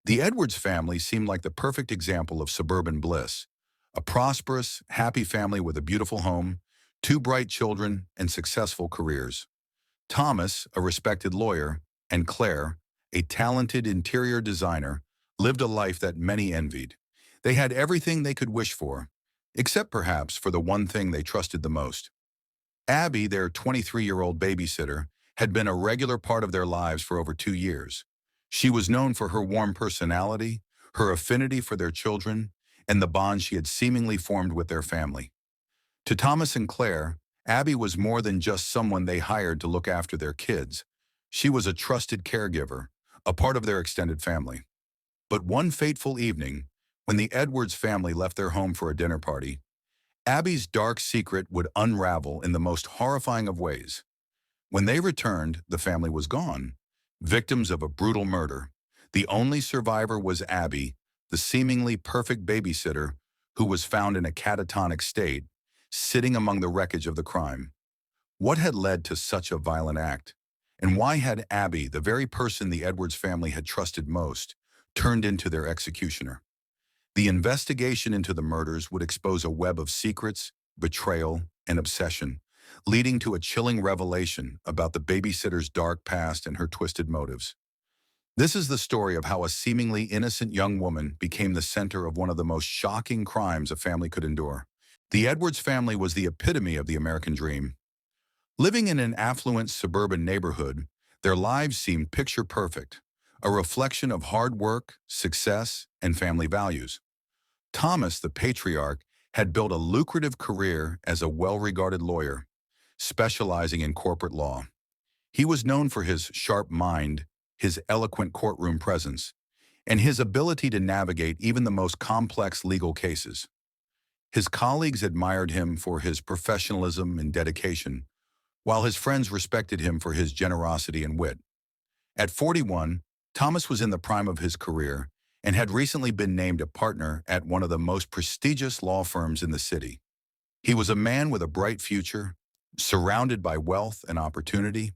The Edwards family seemed like the perfect example of suburban bliss. A prosperous, happy family with a beautiful home, two bright children, and successful careers. Thomas, a respected lawyer, and Claire, a talented interior designer, lived a life that many envied. They had everything they could wish for, except perhaps for the one thing they trusted the most. Abby, their 23-year-old babysitter, had been a regular part of their lives for over 2 years. She was known for her warm personality, her affinity for their children, and the bond she had seemingly formed with their family. To Thomas and Claire, Abby was more than just someone they hired to look after their kids. She was a trusted caregiver, a part of their extended family. But one fateful evening, when the Edwards family left their home for a dinner party, Abby's dark secret would unravel in the most horrifying of ways. When they returned, the family was gone, victims of a brutal murder. The only survivor was Abby, the seemingly perfect babysitter who was found in a catatonic state, sitting among the wreckage of the crime. What had led to such a violent act? And why had Abby, the very person the Edwards family had trusted most, turned into their executioner? The investigation into the murders would expose a web of secrets, betrayal, and obsession, leading to a chilling revelation about the babysitter's dark past and her twisted motives. This is the story of how a seemingly innocent young woman became the center of one of the most shocking crimes a family could endure. The Edwards family was the epitome of the American dream. Living in an affluent suburban neighborhood, their lives seemed picture perfect, a reflection of hard work, success, and family values. Thomas, the patriarch, had built a lucrative career as a well-regarded lawyer, specializing in corporate law. He was known for his sharp mind, his eloquent courtroom presence, and his ability to navigate even the most complex legal cases. His colleagues admired him for his professionalism and dedication, while his friends respected him for his generosity and wit. At 41, Thomas was in the prime of his career and had recently been named a partner at one of the most prestigious law firms in the city. He was a man with a bright future, surrounded by wealth and opportunity.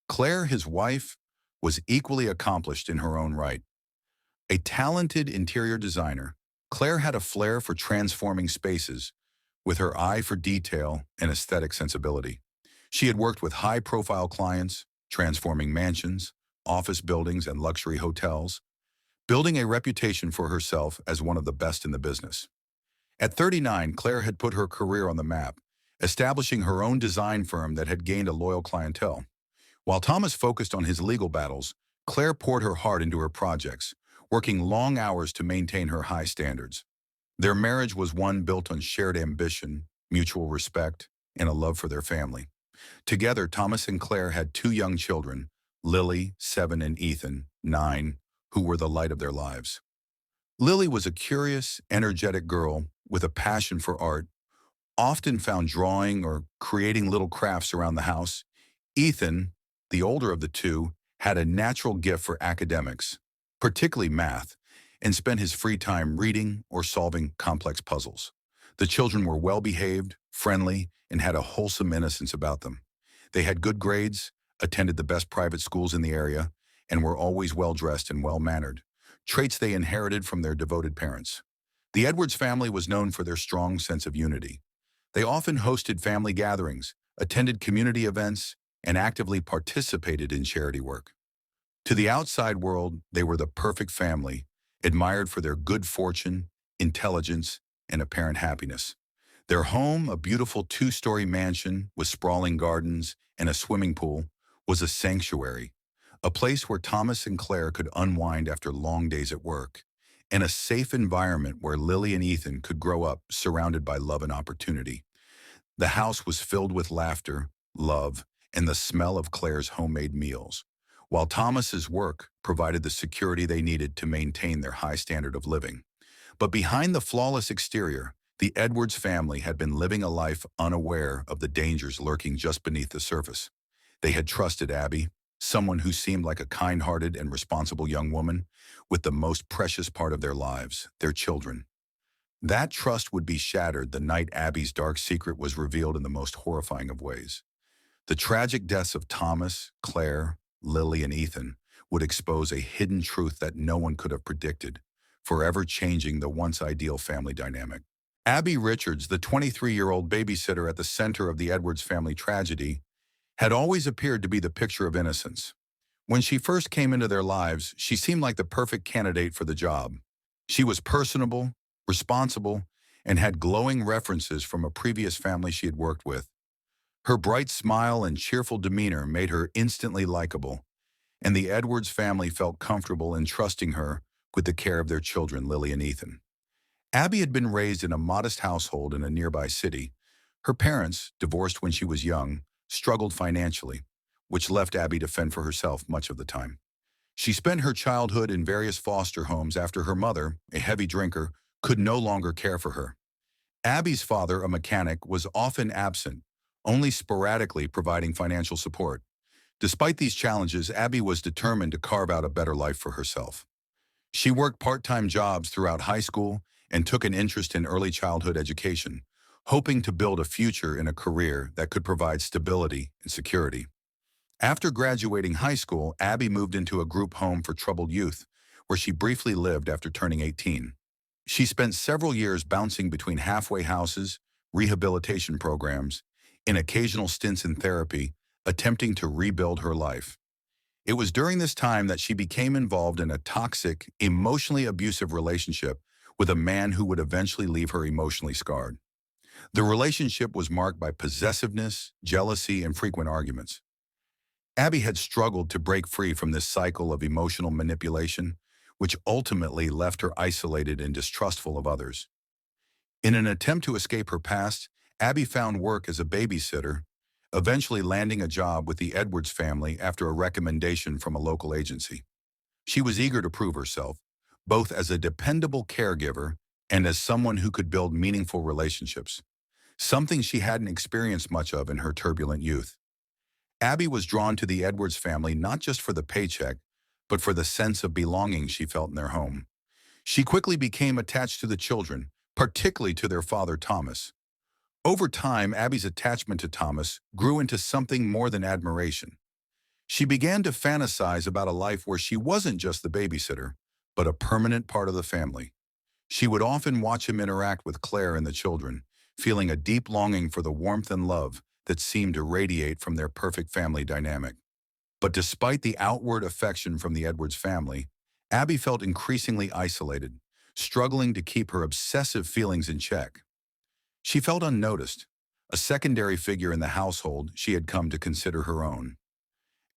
Claire, his wife, was equally accomplished in her own right. A talented interior designer, Claire had a flair for transforming spaces, with her eye for detail and aesthetic sensibility. She had worked with high-profile clients, transforming mansions, office buildings, and luxury hotels, building a reputation for herself as one of the best in the business. At 39, Claire had put her career on the map, establishing her own design firm that had gained a loyal clientele. While Thomas focused on his legal battles, Claire poured her heart into her projects, working long hours to maintain her high standards. Their marriage was one built on shared ambition, mutual respect, and a love for their family. Together, Thomas and Claire had two young children, Lily, 7, and Ethan, 9, who were the light of their lives. Lily was a curious, energetic girl with a passion for art, often found drawing or creating little crafts around the house. Ethan, the older of the two, had a natural gift for academics, particularly math, and spent his free time reading or solving complex puzzles. The children were well-behaved, friendly, and had a wholesome innocence about them. They had good grades, attended the best private schools in the area, and were always well-dressed and well-mannered, traits they inherited from their devoted parents. The Edwards family was known for their strong sense of unity. They often hosted family gatherings, attended community events, and actively participated in charity work. To the outside world, they were the perfect family, admired for their good fortune, intelligence, and apparent happiness. Their home, a beautiful 2-story mansion with sprawling gardens and a swimming pool, was a sanctuary, a place where Thomas and Claire could unwind after long days at work, and a safe environment where Lily and Ethan could grow up surrounded by love and opportunity. The house was filled with laughter, love, and the smell of Claire's homemade meals, while Thomas's work provided the security they needed to maintain their high standard of living. But behind the flawless exterior, the Edwards family had been living a life unaware of the dangers lurking just beneath the surface. They had trusted Abby, someone who seemed like a kind-hearted and responsible young woman, with the most precious part of their lives, their children. That trust would be shattered the night Abby's dark secret was revealed in the most horrifying of ways. The tragic deaths of Thomas, Claire, Lily, and Ethan would expose a hidden truth that no one could have predicted, forever changing the once ideal family dynamic. Abby Richards, the 23-year-old babysitter at the center of the Edwards family tragedy, had always appeared to be the picture of innocence. When she first came into their lives, she seemed like the perfect candidate for the job. She was personable, responsible, and had glowing references from a previous family she had worked with. Her bright smile and cheerful demeanor made her instantly likable, and the Edwards family felt comfortable in trusting her with the care of their children, Lily and Ethan. Abby had been raised in a modest household in a nearby city. Her parents, divorced when she was young, struggled financially, which left Abby to fend for herself much of the time. She spent her childhood in various foster homes after her mother, a heavy drinker, could no longer care for her. Abby's father, a mechanic, was often absent, only sporadically providing financial support. Despite these challenges, Abby was determined to carve out a better life for herself. She worked part-time jobs throughout high school and took an interest in early childhood education, hoping to build a future in a career that could provide stability and security. After graduating high school, Abby moved into a group home for troubled youth, where she briefly lived after turning 18. She spent several years bouncing between halfway houses, rehabilitation programs, and occasional stints in therapy, attempting to rebuild her life. It was during this time that she became involved in a toxic, emotionally abusive relationship with a man who would eventually leave her emotionally scarred. The relationship was marked by possessiveness, jealousy, and frequent arguments. Abby had struggled to break free from this cycle of emotional manipulation, which ultimately left her isolated and distrustful of others. In an attempt to escape her past, Abby found work as a babysitter, eventually landing a job with the Edwards family after a recommendation from a local agency. She was eager to prove herself, both as a dependable caregiver and as someone who could build meaningful relationships, something she hadn't experienced much of in her turbulent youth. Abby was drawn to the Edwards family not just for the paycheck, but for the sense of belonging she felt in their home. She quickly became attached to the children, particularly to their father, Thomas. Over time, Abby's attachment to Thomas grew into something more than admiration. She began to fantasize about a life where she wasn't just the babysitter, but a permanent part of the family. She would often watch him interact with Claire and the children, feeling a deep longing for the warmth and love that seemed to radiate from their perfect family dynamic. But despite the outward affection from the Edwards family, Abby felt increasingly isolated, struggling to keep her obsessive feelings in check. She felt unnoticed, a secondary figure in the household she had come to consider her own.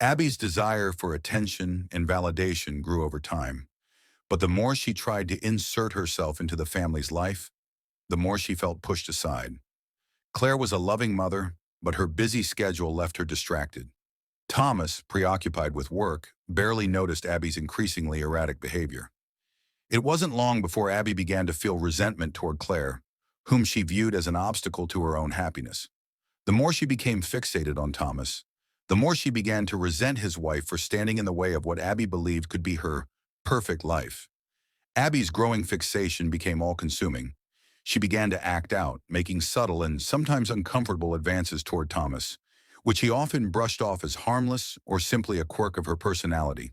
Abby's desire for attention and validation grew over time, but the more she tried to insert herself into the family's life, the more she felt pushed aside. Claire was a loving mother, but her busy schedule left her distracted. Thomas, preoccupied with work, barely noticed Abby's increasingly erratic behavior. It wasn't long before Abby began to feel resentment toward Claire, whom she viewed as an obstacle to her own happiness. The more she became fixated on Thomas, the more she began to resent his wife for standing in the way of what Abby believed could be her perfect life. Abby's growing fixation became all-consuming. She began to act out, making subtle and sometimes uncomfortable advances toward Thomas, which he often brushed off as harmless or simply a quirk of her personality.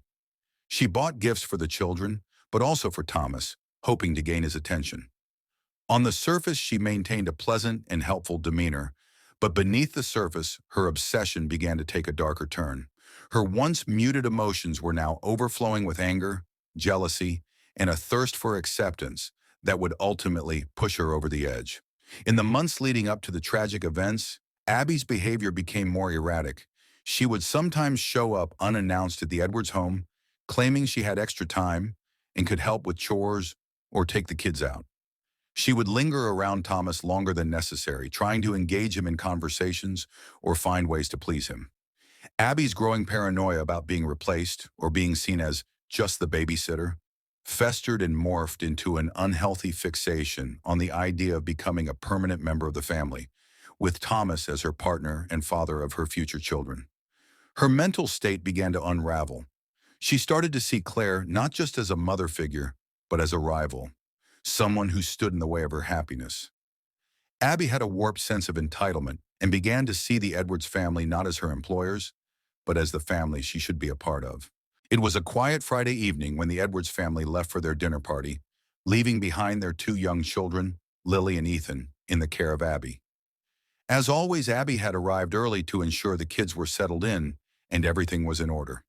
She bought gifts for the children, but also for Thomas, hoping to gain his attention. On the surface, she maintained a pleasant and helpful demeanor, but beneath the surface, her obsession began to take a darker turn. Her once muted emotions were now overflowing with anger, jealousy, and a thirst for acceptance that would ultimately push her over the edge. In the months leading up to the tragic events, Abby's behavior became more erratic. She would sometimes show up unannounced at the Edwards home, claiming she had extra time and could help with chores or take the kids out. She would linger around Thomas longer than necessary, trying to engage him in conversations or find ways to please him. Abby's growing paranoia about being replaced or being seen as just the babysitter festered and morphed into an unhealthy fixation on the idea of becoming a permanent member of the family, with Thomas as her partner and father of her future children. Her mental state began to unravel. She started to see Claire not just as a mother figure, but as a rival, someone who stood in the way of her happiness. Abby had a warped sense of entitlement and began to see the Edwards family not as her employers, but as the family she should be a part of. It was a quiet Friday evening when the Edwards family left for their dinner party, leaving behind their two young children, Lily and Ethan, in the care of Abby. As always, Abby had arrived early to ensure the kids were settled in and everything was in order.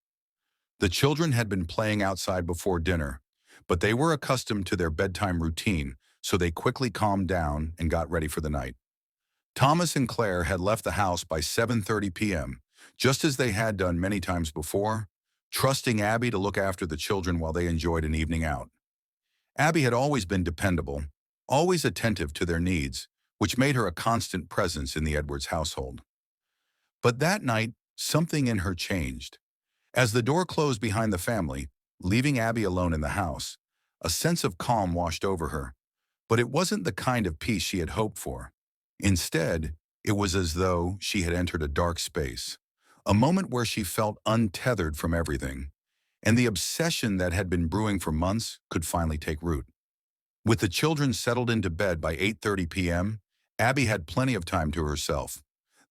The children had been playing outside before dinner, but they were accustomed to their bedtime routine, so they quickly calmed down and got ready for the night. Thomas and Claire had left the house by 7:30 p.m., just as they had done many times before, trusting Abby to look after the children while they enjoyed an evening out. Abby had always been dependable, always attentive to their needs, which made her a constant presence in the Edwards household. But that night, something in her changed. As the door closed behind the family, leaving Abby alone in the house, a sense of calm washed over her. But it wasn't the kind of peace she had hoped for. Instead, it was as though she had entered a dark space, a moment where she felt untethered from everything, and the obsession that had been brewing for months could finally take root. With the children settled into bed by 8:30 p.m., Abby had plenty of time to herself.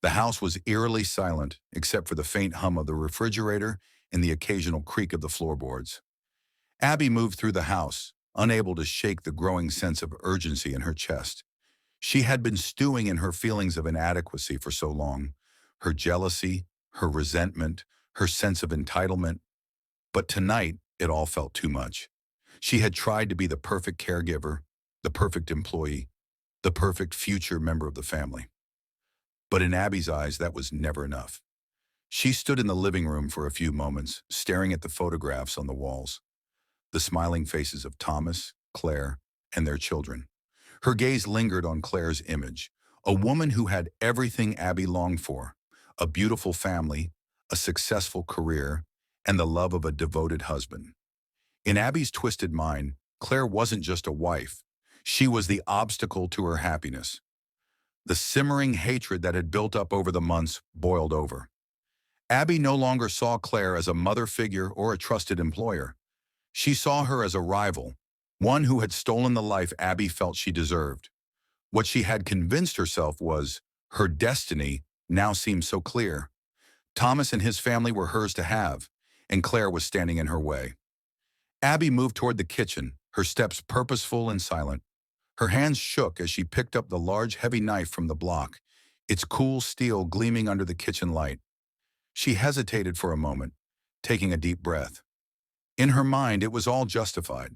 The house was eerily silent, except for the faint hum of the refrigerator and the occasional creak of the floorboards. Abby moved through the house, unable to shake the growing sense of urgency in her chest. She had been stewing in her feelings of inadequacy for so long, her jealousy, her resentment, her sense of entitlement. But tonight, it all felt too much. She had tried to be the perfect caregiver, the perfect employee, the perfect future member of the family. But in Abby's eyes, that was never enough. She stood in the living room for a few moments, staring at the photographs on the walls, the smiling faces of Thomas, Claire, and their children. Her gaze lingered on Claire's image, a woman who had everything Abby longed for, a beautiful family, a successful career, and the love of a devoted husband. In Abby's twisted mind, Claire wasn't just a wife. She was the obstacle to her happiness. The simmering hatred that had built up over the months boiled over. Abby no longer saw Claire as a mother figure or a trusted employer. She saw her as a rival, one who had stolen the life Abby felt she deserved. What she had convinced herself was her destiny now seemed so clear. Thomas and his family were hers to have, and Claire was standing in her way. Abby moved toward the kitchen, her steps purposeful and silent. Her hands shook as she picked up the large, heavy knife from the block, its cool steel gleaming under the kitchen light. She hesitated for a moment, taking a deep breath. In her mind, it was all justified.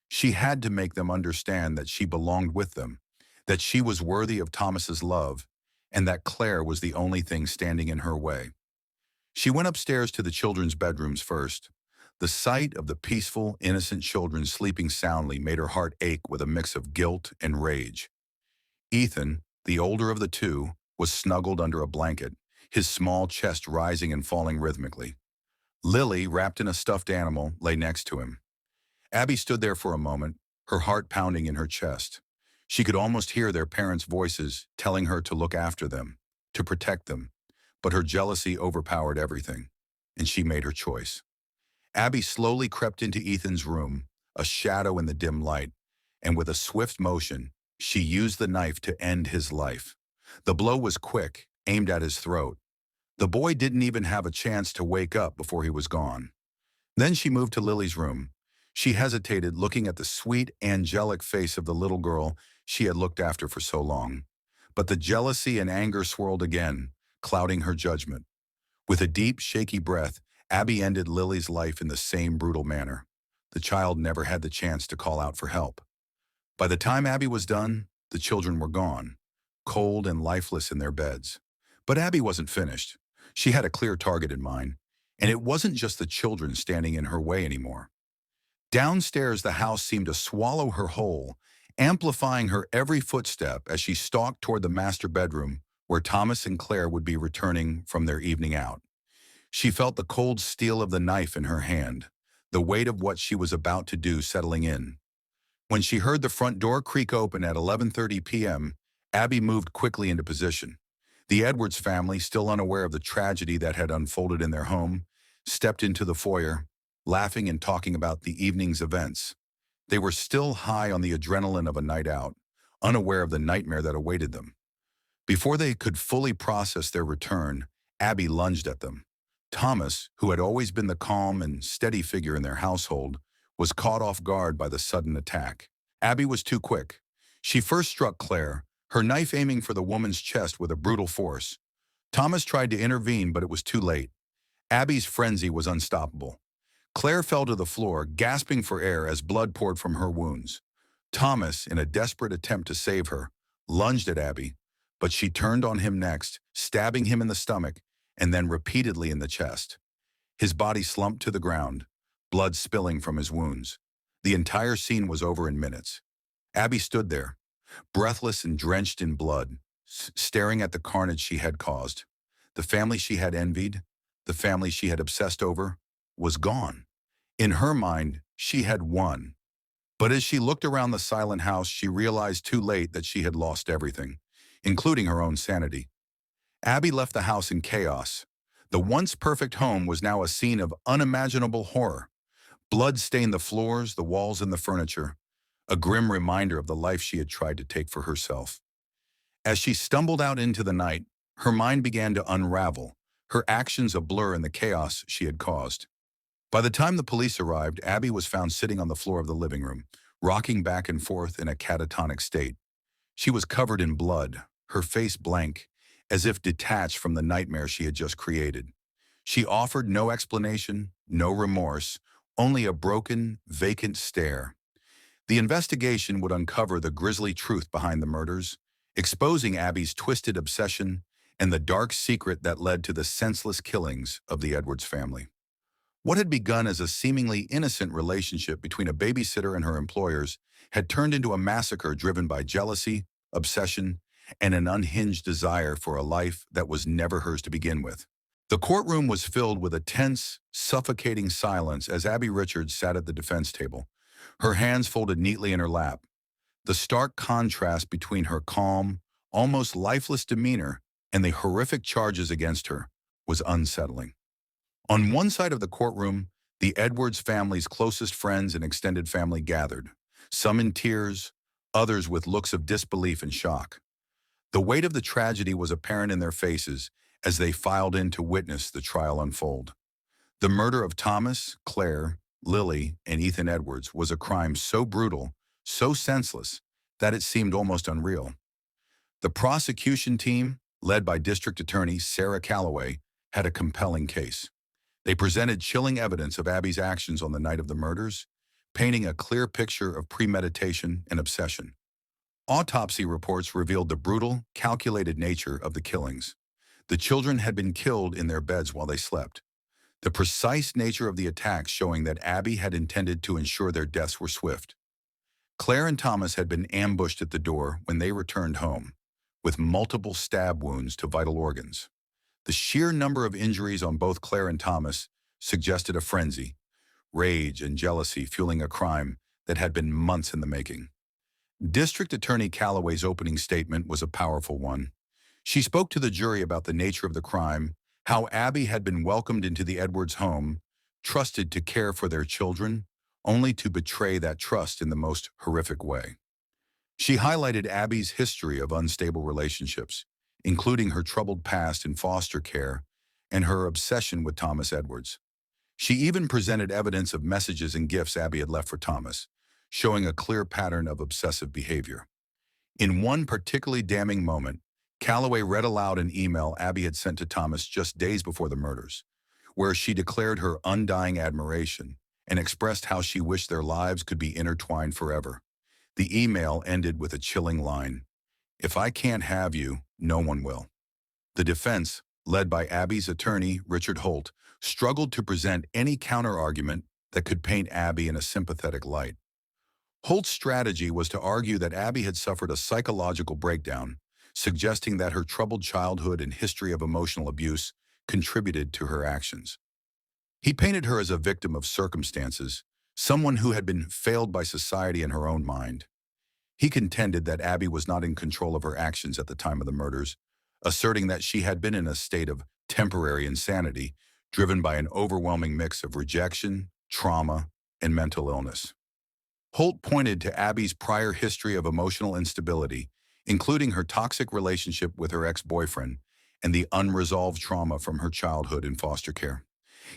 She had to make them understand that she belonged with them, that she was worthy of Thomas's love, and that Claire was the only thing standing in her way. She went upstairs to the children's bedrooms first. The sight of the peaceful, innocent children sleeping soundly made her heart ache with a mix of guilt and rage. Ethan, the older of the two, was snuggled under a blanket, his small chest rising and falling rhythmically. Lily, wrapped in a stuffed animal, lay next to him. Abby stood there for a moment, her heart pounding in her chest. She could almost hear their parents' voices telling her to look after them, to protect them, but her jealousy overpowered everything, and she made her choice. Abby slowly crept into Ethan's room, a shadow in the dim light, and with a swift motion, she used the knife to end his life. The blow was quick, aimed at his throat. The boy didn't even have a chance to wake up before he was gone. Then she moved to Lily's room. She hesitated, looking at the sweet, angelic face of the little girl she had looked after for so long. But the jealousy and anger swirled again, clouding her judgment. With a deep, shaky breath, Abby ended Lily's life in the same brutal manner. The child never had the chance to call out for help. By the time Abby was done, the children were gone, cold and lifeless in their beds. But Abby wasn't finished. She had a clear target in mind, and it wasn't just the children standing in her way anymore. Downstairs, the house seemed to swallow her whole, amplifying her every footstep as she stalked toward the master bedroom where Thomas and Claire would be returning from their evening out. She felt the cold steel of the knife in her hand, the weight of what she was about to do settling in. When she heard the front door creak open at 11:30 p.m., Abby moved quickly into position. The Edwards family, still unaware of the tragedy that had unfolded in their home, stepped into the foyer, laughing and talking about the evening's events. They were still high on the adrenaline of a night out, unaware of the nightmare that awaited them. Before they could fully process their return, Abby lunged at them. Thomas, who had always been the calm and steady figure in their household, was caught off guard by the sudden attack. Abby was too quick. She first struck Claire, her knife aiming for the woman's chest with a brutal force. Thomas tried to intervene, but it was too late. Abby's frenzy was unstoppable. Claire fell to the floor, gasping for air as blood poured from her wounds. Thomas, in a desperate attempt to save her, lunged at Abby, but she turned on him next, stabbing him in the stomach and then repeatedly in the chest. His body slumped to the ground, blood spilling from his wounds. The entire scene was over in minutes. Abby stood there, breathless and drenched in blood, staring at the carnage she had caused. The family she had envied, the family she had obsessed over, was gone. In her mind, she had won. But as she looked around the silent house, she realized too late that she had lost everything, including her own sanity. Abby left the house in chaos. The once perfect home was now a scene of unimaginable horror. Blood stained the floors, the walls, and the furniture, a grim reminder of the life she had tried to take for herself. As she stumbled out into the night, her mind began to unravel, her actions a blur in the chaos she had caused. By the time the police arrived, Abby was found sitting on the floor of the living room, rocking back and forth in a catatonic state. She was covered in blood, her face blank, as if detached from the nightmare she had just created. She offered no explanation, no remorse, only a broken, vacant stare. The investigation would uncover the grisly truth behind the murders, exposing Abby's twisted obsession and the dark secret that led to the senseless killings of the Edwards family. What had begun as a seemingly innocent relationship between a babysitter and her employers had turned into a massacre driven by jealousy, obsession, and an unhinged desire for a life that was never hers to begin with. The courtroom was filled with a tense, suffocating silence as Abby Richards sat at the defense table, her hands folded neatly in her lap. The stark contrast between her calm, almost lifeless demeanor and the horrific charges against her was unsettling. On one side of the courtroom, the Edwards family's closest friends and extended family gathered, some in tears, others with looks of disbelief and shock. The weight of the tragedy was apparent in their faces as they filed in to witness the trial unfold. The murder of Thomas, Claire, Lily, and Ethan Edwards was a crime so brutal, so senseless, that it seemed almost unreal. The prosecution team, led by District Attorney Sarah Calloway, had a compelling case. They presented chilling evidence of Abby's actions on the night of the murders, painting a clear picture of premeditation and obsession. Autopsy reports revealed the brutal, calculated nature of the killings. The children had been killed in their beds while they slept. The precise nature of the attacks showing that Abby had intended to ensure their deaths were swift. Claire and Thomas had been ambushed at the door when they returned home, with multiple stab wounds to vital organs. The sheer number of injuries on both Claire and Thomas suggested a frenzy, rage and jealousy fueling a crime that had been months in the making. District Attorney Calloway's opening statement was a powerful one. She spoke to the jury about the nature of the crime, how Abby had been welcomed into the Edwards home, trusted to care for their children, only to betray that trust in the most horrific way. She highlighted Abby's history of unstable relationships, including her troubled past in foster care and her obsession with Thomas Edwards. She even presented evidence of messages and gifts Abby had left for Thomas, showing a clear pattern of obsessive behavior. In one particularly damning moment, Calloway read aloud an email Abby had sent to Thomas just days before the murders, where she declared her undying admiration and expressed how she wished their lives could be intertwined forever. The email ended with a chilling line, "If I can't have you, no one will." The defense, led by Abby's attorney, Richard Holt, struggled to present any counter-argument that could paint Abby in a sympathetic light. Holt's strategy was to argue that Abby had suffered a psychological breakdown, suggesting that her troubled childhood and history of emotional abuse contributed to her actions. He painted her as a victim of circumstances, someone who had been failed by society in her own mind. He contended that Abby was not in control of her actions at the time of the murders, asserting that she had been in a state of temporary insanity, driven by an overwhelming mix of rejection, trauma, and mental illness. Holt pointed to Abby's prior history of emotional instability, including her toxic relationship with her ex-boyfriend, and the unresolved trauma from her childhood in foster care.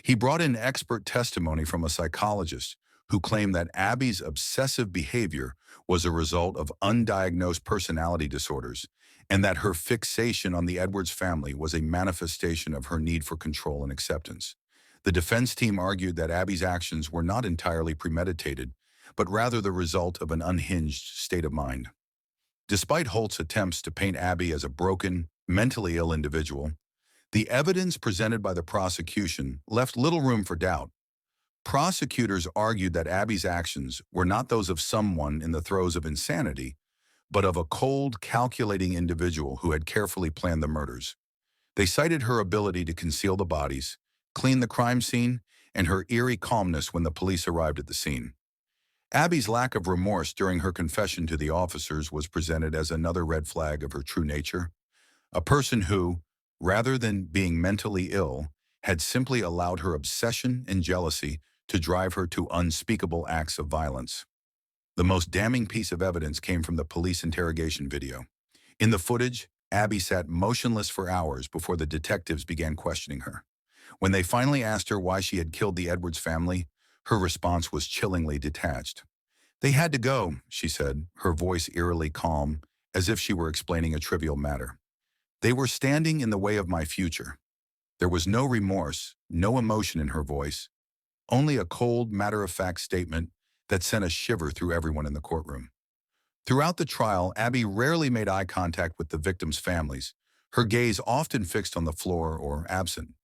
He brought in expert testimony from a psychologist who claimed that Abby's obsessive behavior was a result of undiagnosed personality disorders and that her fixation on the Edwards family was a manifestation of her need for control and acceptance. The defense team argued that Abby's actions were not entirely premeditated, but rather the result of an unhinged state of mind. Despite Holt's attempts to paint Abby as a broken, mentally ill individual, the evidence presented by the prosecution left little room for doubt. Prosecutors argued that Abby's actions were not those of someone in the throes of insanity, but of a cold, calculating individual who had carefully planned the murders. They cited her ability to conceal the bodies, clean the crime scene, and her eerie calmness when the police arrived at the scene. Abby's lack of remorse during her confession to the officers was presented as another red flag of her true nature. A person who, rather than being mentally ill, had simply allowed her obsession and jealousy to drive her to unspeakable acts of violence. The most damning piece of evidence came from the police interrogation video. In the footage, Abby sat motionless for hours before the detectives began questioning her. When they finally asked her why she had killed the Edwards family, her response was chillingly detached. "They had to go," she said, her voice eerily calm, as if she were explaining a trivial matter. "They were standing in the way of my future." There was no remorse, no emotion in her voice, only a cold, matter-of-fact statement that sent a shiver through everyone in the courtroom. Throughout the trial, Abby rarely made eye contact with the victims' families, her gaze often fixed on the floor or absent.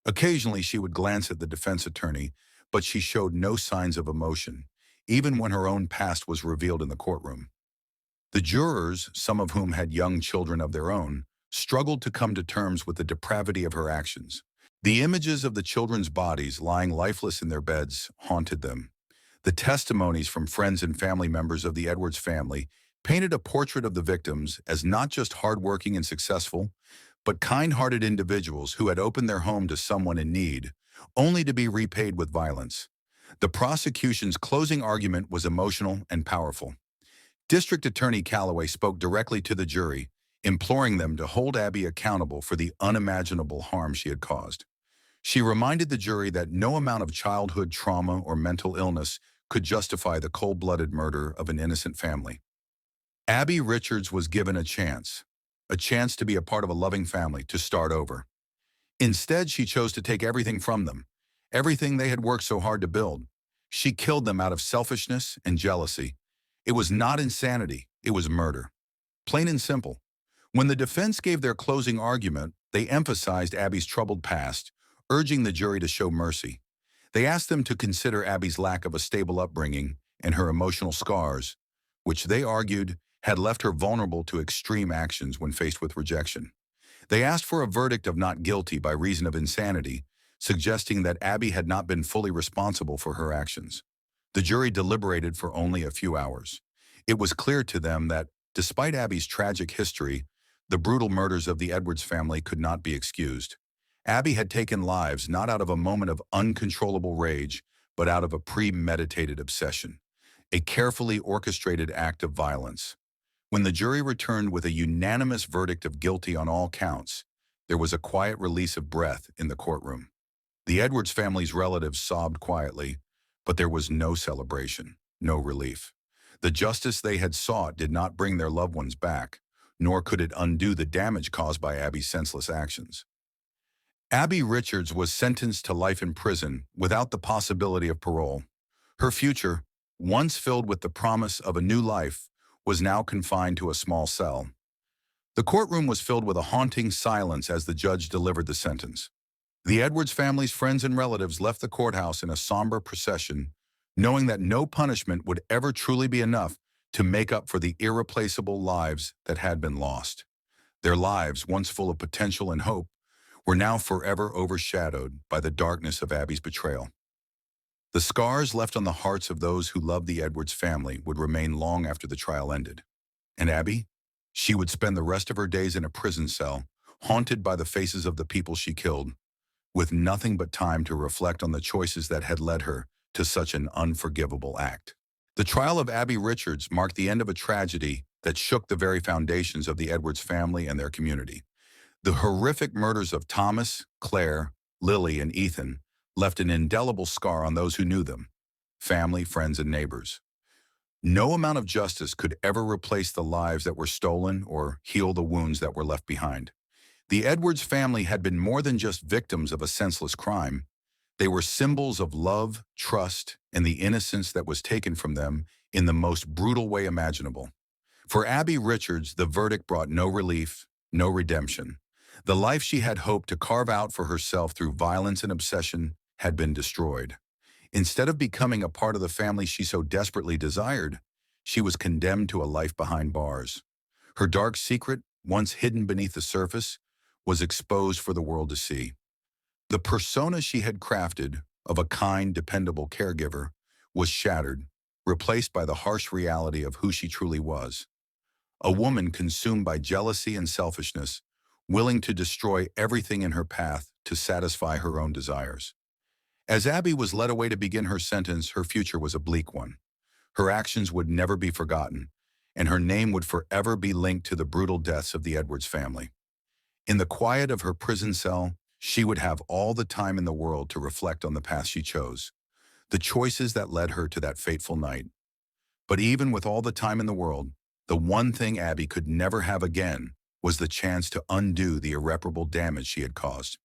Occasionally, she would glance at the defense attorney, but she showed no signs of emotion, even when her own past was revealed in the courtroom. The jurors, some of whom had young children of their own, struggled to come to terms with the depravity of her actions. The images of the children's bodies lying lifeless in their beds haunted them. The testimonies from friends and family members of the Edwards family painted a portrait of the victims as not just hardworking and successful, but kind-hearted individuals who had opened their home to someone in need, only to be repaid with violence. The prosecution's closing argument was emotional and powerful. District Attorney Calloway spoke directly to the jury, imploring them to hold Abby accountable for the unimaginable harm she had caused. She reminded the jury that no amount of childhood trauma or mental illness could justify the cold-blooded murder of an innocent family. Abby Richards was given a chance to be a part of a loving family, to start over. Instead, she chose to take everything from them, everything they had worked so hard to build. She killed them out of selfishness and jealousy. It was not insanity, it was murder. Plain and simple. When the defense gave their closing argument, they emphasized Abby's troubled past, urging the jury to show mercy. They asked them to consider Abby's lack of a stable upbringing and her emotional scars, which they argued had left her vulnerable to extreme actions when faced with rejection. They asked for a verdict of not guilty by reason of insanity, suggesting that Abby had not been fully responsible for her actions. The jury deliberated for only a few hours. It was clear to them that, despite Abby's tragic history, the brutal murders of the Edwards family could not be excused. Abby had taken lives not out of a moment of uncontrollable rage, but out of a premeditated obsession, a carefully orchestrated act of violence. When the jury returned with a unanimous verdict of guilty on all counts, there was a quiet release of breath in the courtroom. The Edwards family's relatives sobbed quietly, but there was no celebration, no relief. The justice they had sought did not bring their loved ones back, nor could it undo the damage caused by Abby's senseless actions. Abby Richards was sentenced to life in prison without the possibility of parole. Her future, once filled with the promise of a new life, was now confined to a small cell. The courtroom was filled with a haunting silence as the judge delivered the sentence. The Edwards family's friends and relatives left the courthouse in a somber procession, knowing that no punishment would ever truly be enough to make up for the irreplaceable lives that had been lost. Their lives, once full of potential and hope, were now forever overshadowed by the darkness of Abby's betrayal. The scars left on the hearts of those who loved the Edwards family would remain long after the trial ended. And Abby? She would spend the rest of her days in a prison cell, haunted by the faces of the people she killed, with nothing but time to reflect on the choices that had led her to such an unforgivable act. The trial of Abby Richards marked the end of a tragedy that shook the very foundations of the Edwards family and their community. The horrific murders of Thomas, Claire, Lily, and Ethan left an indelible scar on those who knew them, family, friends, and neighbors. No amount of justice could ever replace the lives that were stolen or heal the wounds that were left behind. The Edwards family had been more than just victims of a senseless crime. They were symbols of love, trust, and the innocence that was taken from them in the most brutal way imaginable. For Abby Richards, the verdict brought no relief, no redemption. The life she had hoped to carve out for herself through violence and obsession had been destroyed. Instead of becoming a part of the family she so desperately desired, she was condemned to a life behind bars. Her dark secret, once hidden beneath the surface, was exposed for the world to see. The persona she had crafted of a kind, dependable caregiver was shattered, replaced by the harsh reality of who she truly was. A woman consumed by jealousy and selfishness, willing to destroy everything in her path to satisfy her own desires. As Abby was led away to begin her sentence, her future was a bleak one. Her actions would never be forgotten, and her name would forever be linked to the brutal deaths of the Edwards family. In the quiet of her prison cell, she would have all the time in the world to reflect on the path she chose, the choices that led her to that fateful night. But even with all the time in the world, the one thing Abby could never have again was the chance to undo the irreparable damage she had caused.